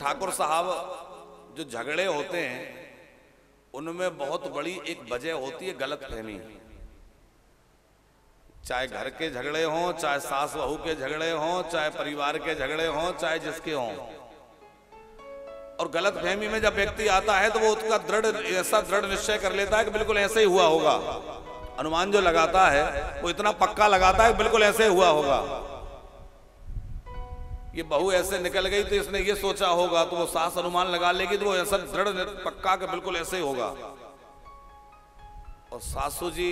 ठाकुर साहब जो झगड़े होते हैं उनमें बहुत बड़ी एक वजह होती है गलतफहमी। चाहे घर के झगड़े हों, चाहे सास बहू के झगड़े हों, चाहे परिवार के झगड़े हों, चाहे जिसके हों, और गलतफहमी में जब व्यक्ति आता है तो वो उसका ऐसा दृढ़ निश्चय कर लेता है कि बिल्कुल ऐसे ही हुआ होगा। अनुमान जो लगाता है वो इतना पक्का लगाता है कि बिल्कुल ऐसे हुआ होगा। ये बहू ऐसे निकल गई तो इसने ये सोचा होगा, तो वो सास अनुमान लगा लेगी तो वो ऐसा दृढ़ पक्का कि बिल्कुल ऐसे ही होगा। और सासू जी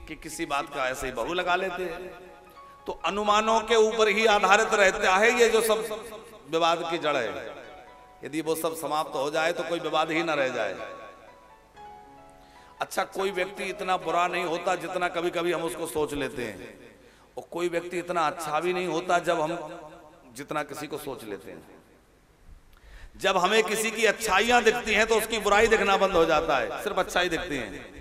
की किसी बात का ऐसे ही बहू लगा लेते हैं। तो अनुमानों के ऊपर ही आधारित रहता है ये जो सब विवाद की जड़ है। यदि वो सब समाप्त हो जाए तो कोई विवाद ही ना रह जाए। अच्छा, कोई व्यक्ति इतना बुरा नहीं होता जितना कभी कभी हम उसको सोच लेते हैं, और कोई व्यक्ति इतना अच्छा भी नहीं होता जब हम जितना किसी को सोच लेते हैं। जब हमें किसी की अच्छाइयां दिखती हैं तो उसकी बुराई दिखना बंद हो जाता है, सिर्फ अच्छाई दिखती है।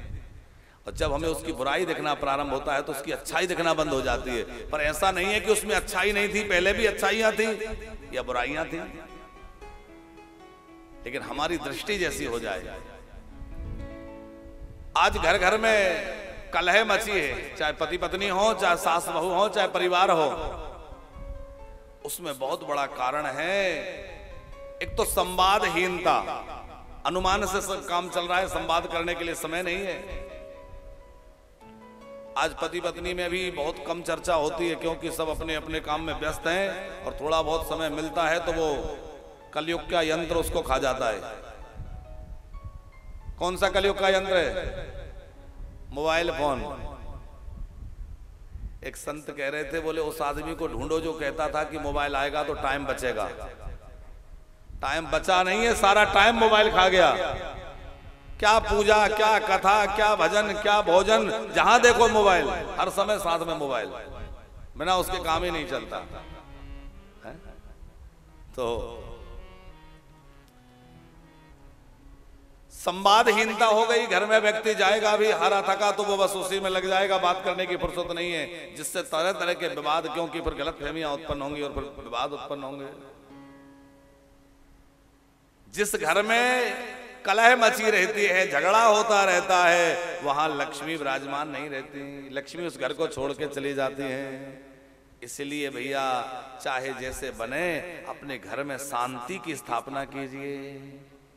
और जब हमें उसकी बुराई दिखना प्रारंभ होता है तो उसकी अच्छाई दिखना बंद हो जाती है। पर ऐसा नहीं है कि उसमें अच्छाई नहीं थी, पहले भी अच्छाइयां थी या बुराइयां थी, लेकिन हमारी दृष्टि जैसी हो जाए। आज घर घर में कलह मची है, चाहे पति पत्नी हो, चाहे सास बहू हो, चाहे परिवार हो। उसमें बहुत बड़ा कारण है एक तो संवादहीनता। अनुमान से सब काम चल रहा है, संवाद करने के लिए समय नहीं है। आज पति पत्नी में भी बहुत कम चर्चा होती है, क्योंकि सब अपने अपने काम में व्यस्त हैं, और थोड़ा बहुत समय मिलता है तो वो कलयुग का यंत्र उसको खा जाता है। कौन सा कलयुग का यंत्र है? Mobile phone. एक संत कह रहे थे, बोले उस आदमी को ढूंढो जो कहता था कि मोबाइल आएगा तो टाइम बचेगा। टाइम बचा नहीं है, सारा टाइम मोबाइल खा गया। क्या पूजा, क्या कथा, क्या भजन, क्या भोजन, जहां देखो मोबाइल, हर समय साथ में मोबाइल, बिना उसके काम ही नहीं चलता है? तो संवादहीनता हो गई। घर में व्यक्ति जाएगा भी हारा थका तो वो बस उसी में लग जाएगा, बात करने की फुर्सत नहीं है, जिससे तरह तरह के विवाद, क्योंकि फिर गलतफहमियां उत्पन्न होंगी और फिर विवाद उत्पन्न होंगे। जिस घर में कलह मची रहती है, झगड़ा होता रहता है, वहां लक्ष्मी विराजमान नहीं रहती। लक्ष्मी उस घर को छोड़ के चली जाती है। इसलिए भैया, चाहे जैसे बने, अपने घर में शांति की स्थापना कीजिए।